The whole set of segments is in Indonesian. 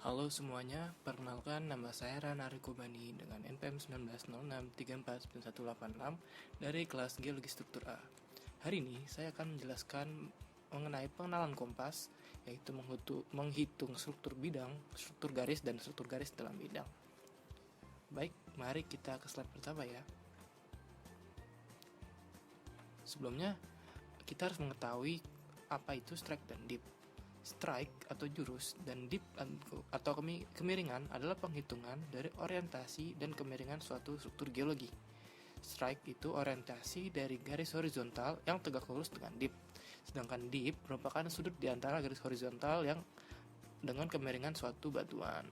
Halo semuanya, perkenalkan nama saya Rana Rikobani dengan NPM 1906349186 dari kelas Geologi Struktur A. Hari ini saya akan menjelaskan mengenai pengenalan kompas, yaitu menghitung struktur bidang, struktur garis, dan struktur garis dalam bidang. Baik, mari kita ke slide pertama ya. Sebelumnya, kita harus mengetahui apa itu strike dan dip. Strike atau jurus dan dip atau kemiringan adalah penghitungan dari orientasi dan kemiringan suatu struktur geologi. Strike itu orientasi dari garis horizontal yang tegak lurus dengan dip. Sedangkan dip merupakan sudut di antara garis horizontal yang dengan kemiringan suatu batuan.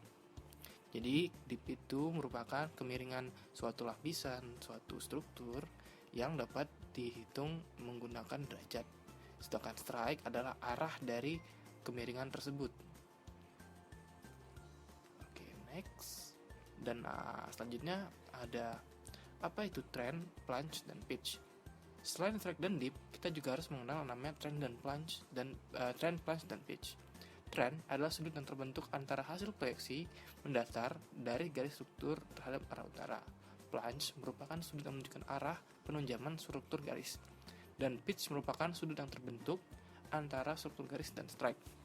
Jadi dip itu merupakan kemiringan suatu lapisan, suatu struktur yang dapat dihitung menggunakan derajat. Sedangkan strike adalah arah dari kemiringan tersebut. Oke, next. Dan selanjutnya ada apa itu trend, plunge, dan pitch. Selain strike dan dip, kita juga harus mengenal namanya trend dan plunge dan pitch. Trend adalah sudut yang terbentuk antara hasil proyeksi mendatar dari garis struktur terhadap arah utara. Plunge merupakan sudut yang menunjukkan arah penunjaman struktur garis. Dan pitch merupakan sudut yang terbentuk antara struktur garis dan strike.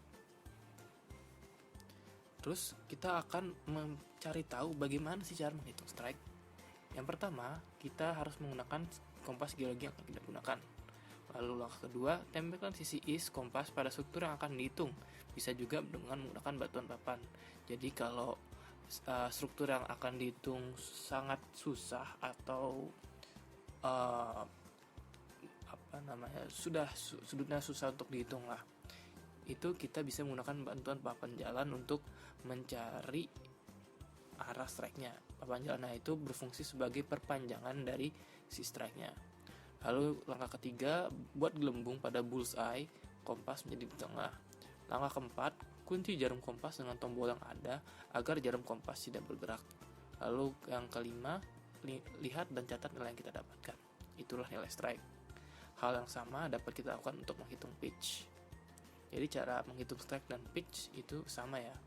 Terus kita akan mencari tahu bagaimana sih cara menghitung strike. Yang pertama, kita harus menggunakan kompas geologi yang akan kita gunakan. Lalu langkah kedua, tempelkan sisi is kompas pada struktur yang akan dihitung. Bisa juga dengan menggunakan batuan papan. Jadi kalau struktur yang akan dihitung sangat susah atau sudutnya susah untuk dihitung lah, itu kita bisa menggunakan bantuan papan jalan untuk mencari arah strike-nya. Papan jalan itu berfungsi sebagai perpanjangan dari si strike-nya. Lalu langkah ketiga, buat gelembung pada bullseye kompas menjadi di tengah. Langkah keempat, kunci jarum kompas dengan tombol yang ada agar jarum kompas tidak bergerak. Lalu yang kelima, lihat dan catat nilai yang kita dapatkan. Itulah nilai strike. Hal yang sama dapat kita lakukan untuk menghitung pitch. Jadi cara menghitung strike dan pitch itu sama ya.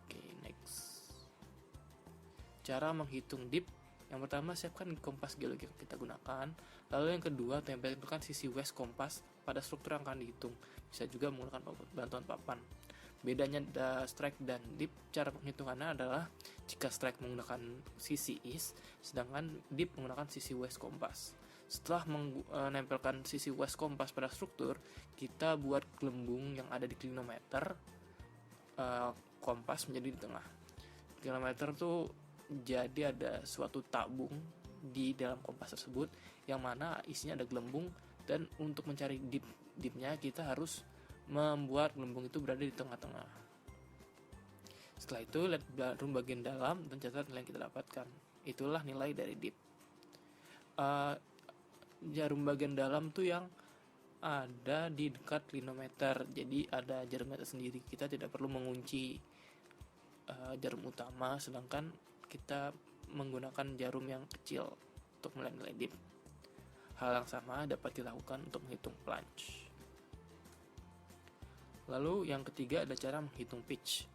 Oke, next. Cara menghitung dip. Yang pertama, siapkan kompas geologi yang kita gunakan. Lalu yang kedua, tempelkan sisi west kompas pada struktur yang akan dihitung. Bisa juga menggunakan bantuan papan. Bedanya strike dan dip, cara penghitungannya adalah jika strike menggunakan sisi east, sedangkan dip menggunakan sisi west kompas. Setelah menempelkan sisi west kompas pada struktur, kita buat gelembung yang ada di klinometer kompas menjadi di tengah. Klinometer tuh jadi ada suatu tabung di dalam kompas tersebut yang mana isinya ada gelembung, dan untuk mencari dipnya kita harus membuat gelembung itu berada di tengah-tengah. Setelah itu lihat jarum bagian dalam dan catat nilai yang kita dapatkan. Itulah nilai dari dip. Jarum bagian dalam tuh yang ada di dekat klinometer, jadi ada jarumnya sendiri. Kita tidak perlu mengunci jarum utama, sedangkan kita menggunakan jarum yang kecil untuk menilai dip. Hal yang sama dapat dilakukan untuk menghitung plunge. Lalu yang ketiga ada cara menghitung pitch.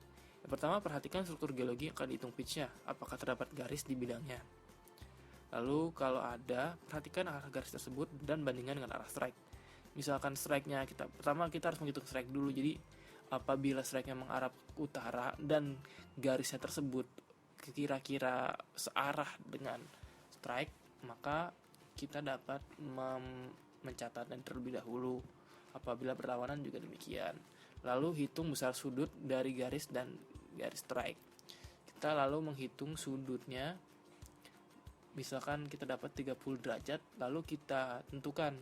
Yang pertama, perhatikan struktur geologi yang akan dihitung pitch-nya, apakah terdapat garis di bidangnya. Lalu kalau ada, perhatikan arah garis tersebut dan bandingkan dengan arah strike. Misalkan strike-nya pertama kita harus menghitung strike dulu. Jadi apabila strike-nya mengarah ke utara dan garisnya tersebut kira-kira searah dengan strike, maka kita dapat mencatatnya terlebih dahulu. Apabila berlawanan juga demikian. Lalu hitung besar sudut dari garis dan garis strike. Kita lalu menghitung sudutnya. Misalkan kita dapat 30 derajat, lalu kita tentukan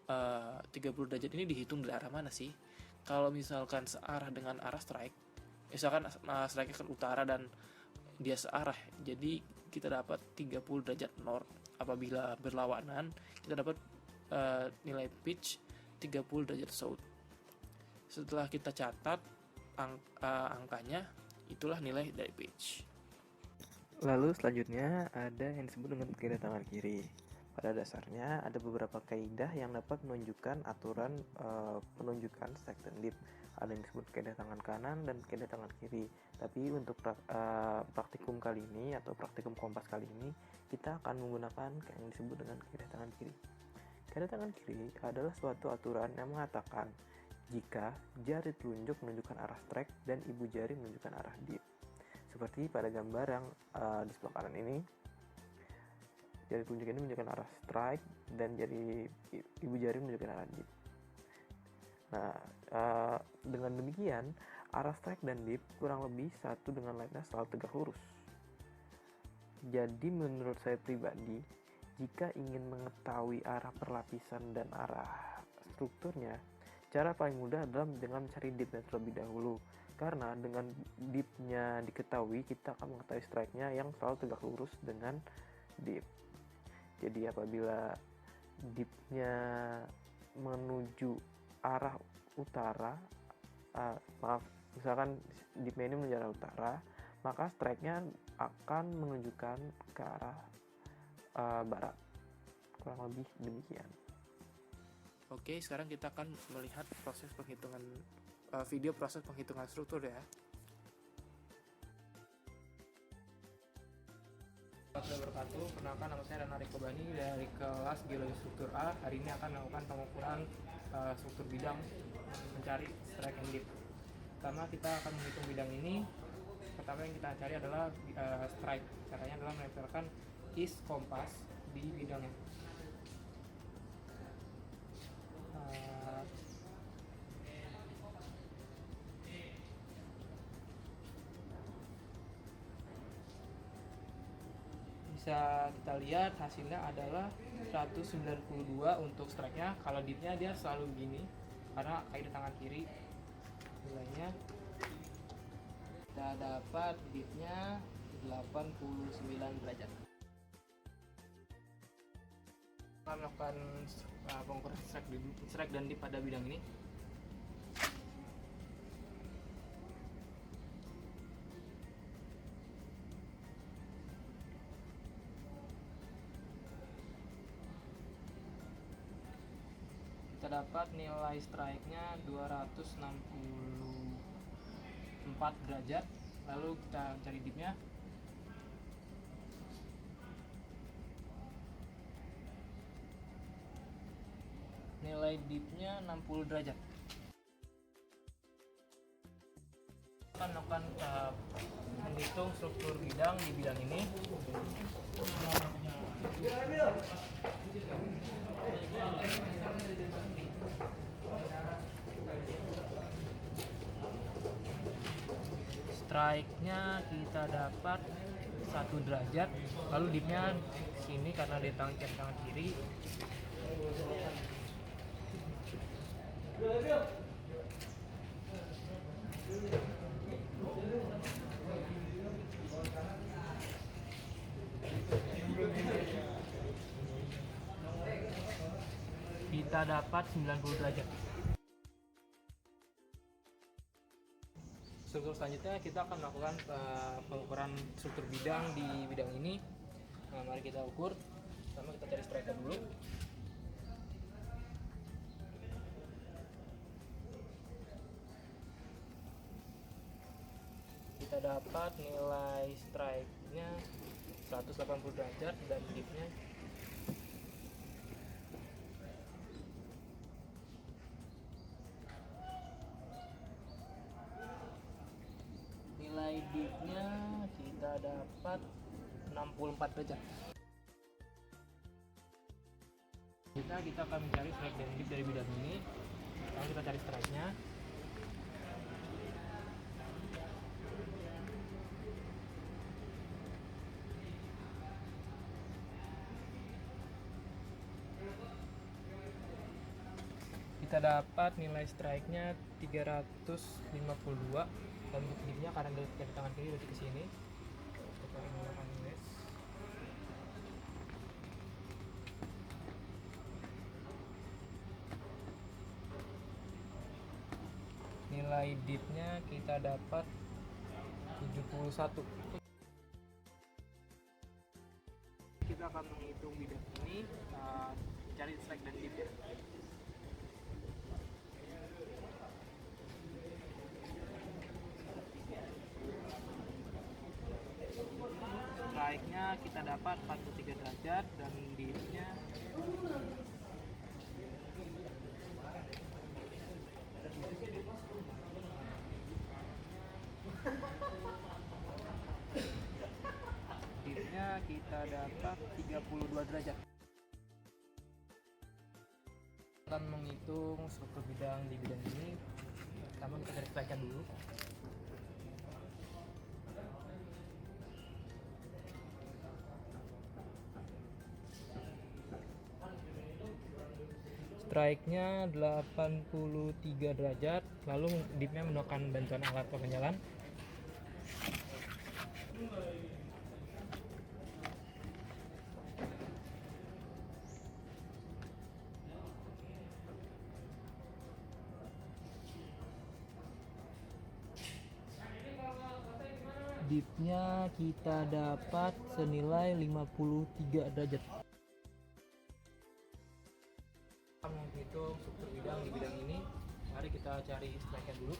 30 derajat ini dihitung dari arah mana sih? Kalau misalkan searah dengan arah strike, misalkan strike ke utara dan dia searah, jadi kita dapat 30 derajat north. Apabila berlawanan, kita dapat nilai pitch 30 derajat south. Setelah kita catat angkanya, itulah nilai dari pitch. Lalu selanjutnya ada yang disebut dengan kaidah tangan kiri. Pada dasarnya ada beberapa kaidah yang dapat menunjukkan aturan penunjukan strike dan dip. ada yang disebut kaidah tangan kanan dan kaidah tangan kiri. Tapi untuk praktikum kali ini atau praktikum kompas kali ini kita akan menggunakan yang disebut dengan kaidah tangan kiri. Kaidah tangan kiri adalah suatu aturan yang mengatakan jika jari telunjuk menunjukkan arah strike dan ibu jari menunjukkan arah dip. Seperti pada gambar yang di sebelah kanan ini, jari telunjuk ini menunjukkan arah strike dan ibu jari menunjukkan arah dip. Nah, dengan demikian arah strike dan dip kurang lebih satu dengan lainnya selalu tegak lurus. Jadi menurut saya pribadi, jika ingin mengetahui arah perlapisan dan arah strukturnya, cara paling mudah adalah dengan mencari dipnya terlebih dahulu. Karena dengan dipnya diketahui, kita akan mengetahui strike-nya yang selalu tegak lurus dengan dip. Jadi apabila dipnya menuju arah utara, misalkan dipnya ini menuju arah utara, maka strike-nya akan menunjukkan ke arah barat. Kurang lebih demikian. Oke, sekarang kita akan melihat proses penghitungan video proses penghitungan struktur ya. Assalamualaikum warahmatullahi wabarakatuh. Perkenalkan, nama saya Rana Riko Bani dari kelas Geologi Struktur A. Hari ini akan melakukan pengukuran struktur bidang, mencari strike and dip. Pertama kita akan menghitung bidang ini. Pertama yang kita cari adalah strike. Caranya adalah menempelkan is kompas di bidangnya. Bisa kita lihat hasilnya adalah 192 untuk strike-nya. Kalau dip-nya dia selalu begini karena kaidah tangan kiri nilainya. Kita dapat dip-nya 89 derajat. Kita melakukan pengukuran strike dan dip pada bidang ini. Kita dapat nilai strike-nya 264 derajat. Lalu kita cari dip-nya. Nilai dip-nya 60 derajat. Kita akan melakukan menghitung struktur bidang di bidang ini. Strike-nya kita dapat 1 derajat, lalu dip-nya sini karena di tangan kiri. Kita dapat 90 derajat. Struktur selanjutnya kita akan melakukan pengukuran struktur bidang di bidang ini. Nah, mari kita ukur. Pertama kita cari strike dulu. Kita dapat nilai strike-nya 180 derajat dan dip-nya kita dapat 64 derajat. Kita akan mencari strike dan dip dari bidang ini. Lalu kita cari strike-nya. Kita dapat nilai strike-nya 352 dan untuk dip-nya karena dari tangan kiri berarti ke sini. Kita menggunakan mesh. Nilai dip-nya kita dapat 71. Kita akan menghitung bidang ini, cari strike dan dip ya. kita dapat 43 derajat dan dipnya kita dapat 32 derajat. Akan menghitung struktur bidang di bidang ini. Pertama kita cari strike-nya dulu. Strike-nya 83 derajat, lalu dipnya menggunakan bantuan alat penjalan. Dipnya kita dapat senilai 53 derajat. Kita menghitung struktur bidang di bidang ini. Mari kita cari strike-nya dulu.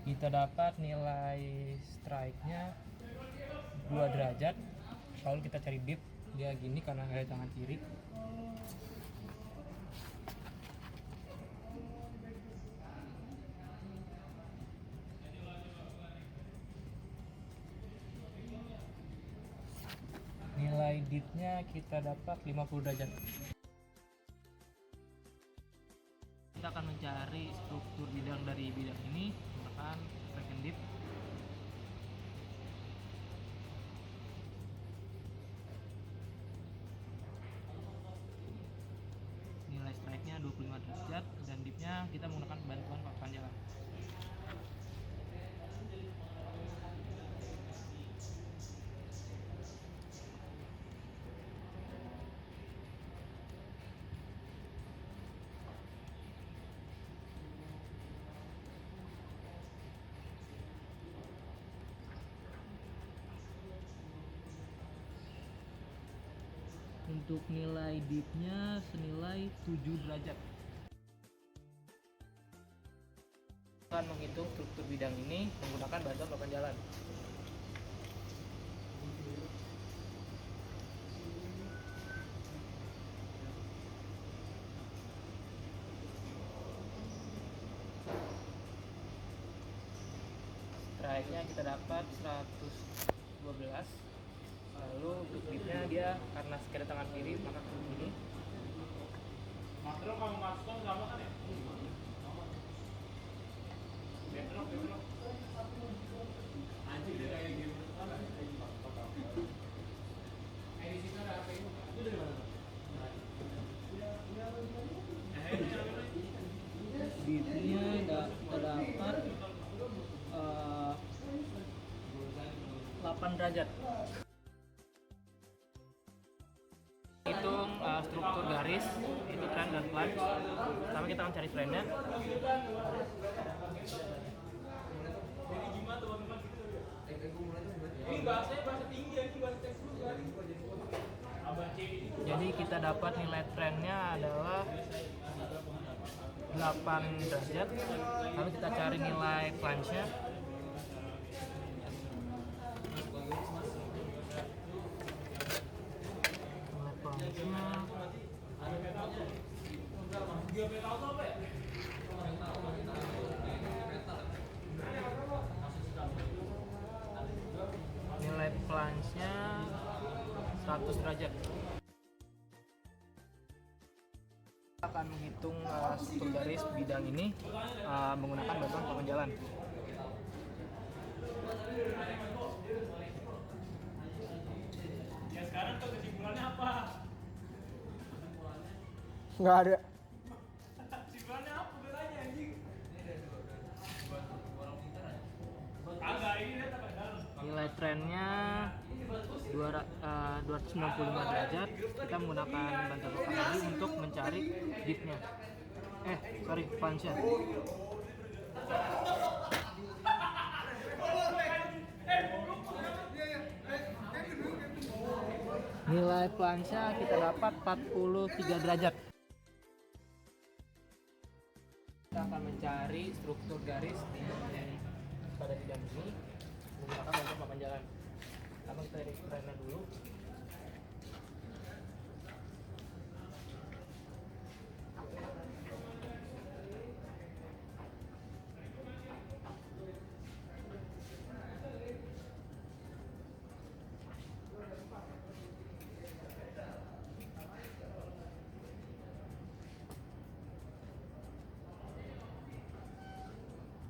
Kita dapat nilai strike-nya 2 derajat. Lalu kita cari dip, dia gini karena ada tangan kiri. Nilai dipnya kita dapat 50 derajat. Kita akan mencari struktur bidang dari bidang ini menggunakan strike and dip. Nilai strike-nya 25 derajat dan dipnya kita menggunakan bantuan papan jalan. Untuk nilai dipnya senilai 7 derajat. Akan menghitung struktur bidang ini menggunakan bantuan papan jalan. Strike-nya kita dapat 112. Lalu untuk dipnya dia karena sekira tangan kiri maka begini. Material kamu masukkan sama kan ya? Anjir dia kayak gitu. Dipnya terdapat 8 derajat. Hitung struktur garis, itu trend dan plunge. Pertama kita akan cari trendnya. Jadi kita dapat nilai trendnya adalah 8 derajat. Lalu kita cari nilai plunge-nya. Nilai plunge-nya 100 derajat. Kita akan menghitung struktur garis bidang ini menggunakan bantuan papan jalan. Ya sekarang tuh kesimpulannya apa? Nggak ada. Kesimpulannya apa bedanya anjing? Agak ini lihat apa dalam. Nilai trennya 295 derajat. Kita menggunakan bantuan papan lagi untuk mencari dipnya. Plunge-nya. Nilai plansnya kita dapat 43 derajat. Kita akan mencari struktur garis pada bidang ini menggunakan bentuk papan jalan. Pertama kita dari frame dulu.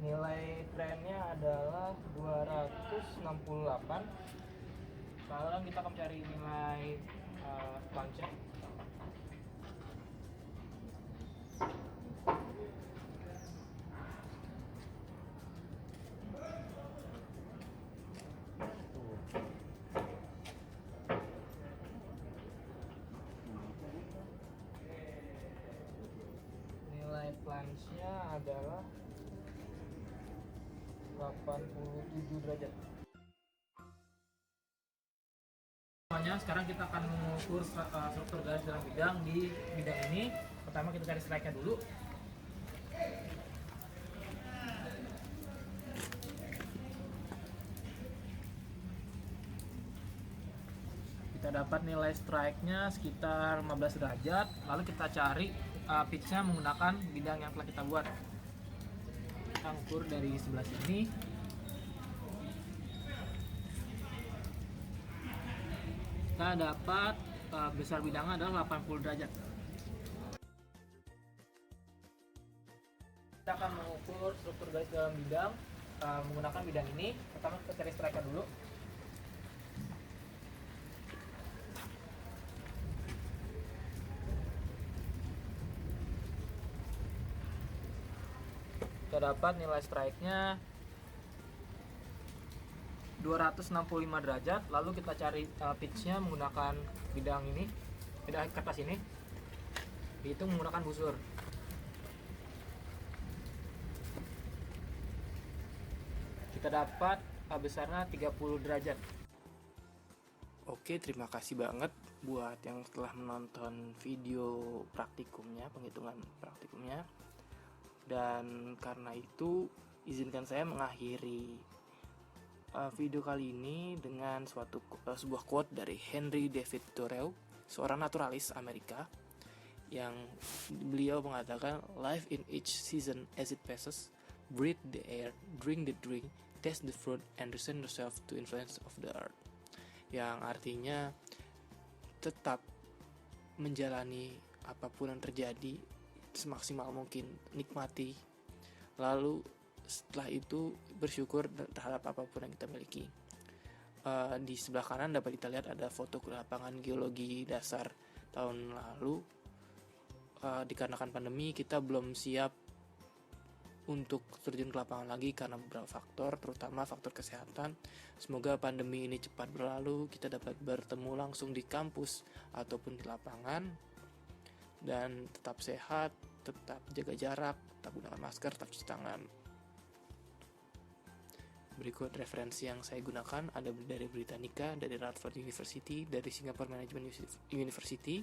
Nilai frame-nya adalah 268. Sekarang kita akan cari nilai plancha. Nilai plancha adalah 87 derajat. Sekarang kita akan mengukur struktur garis dalam bidang di bidang ini. Pertama kita cari strike-nya dulu. Kita dapat nilai strike-nya sekitar 15 derajat. Lalu kita cari pitch-nya menggunakan bidang yang telah kita buat. Kita ukur dari sebelah sini. Kita dapat besar bidangnya adalah 80 derajat. Kita akan mengukur struktur garis dalam bidang menggunakan bidang ini. Pertama kita cari strike dulu. Kita dapat nilai strike-nya 265 derajat. Lalu kita cari pitch-nya menggunakan bidang ini, bidang kertas ini. Dihitung menggunakan busur. Kita dapat besarnya 30 derajat. Oke, terima kasih banget buat yang telah menonton video praktikumnya, penghitungan praktikumnya. Dan karena itu izinkan saya mengakhiri video kali ini dengan sebuah quote dari Henry David Thoreau, seorang naturalis Amerika, yang beliau mengatakan, "Life in each season as it passes, breathe the air, drink the drink, taste the fruit, and resign yourself to influence of the earth." Yang artinya tetap menjalani apapun yang terjadi semaksimal mungkin, nikmati, lalu setelah itu bersyukur terhadap apapun yang kita miliki. Di sebelah kanan dapat kita lihat ada foto lapangan geologi dasar tahun lalu. Dikarenakan pandemi kita belum siap untuk terjun ke lapangan lagi karena beberapa faktor, terutama faktor kesehatan. Semoga pandemi ini cepat berlalu, kita dapat bertemu langsung di kampus ataupun di lapangan, dan tetap sehat, tetap jaga jarak, tetap gunakan masker, tetap cuci tangan. Berikut referensi yang saya gunakan ada dari Britannica, dari Radford University, dari Singapore Management University.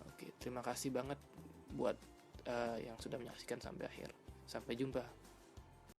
Oke, terima kasih banget buat yang sudah menyaksikan sampai akhir. Sampai jumpa.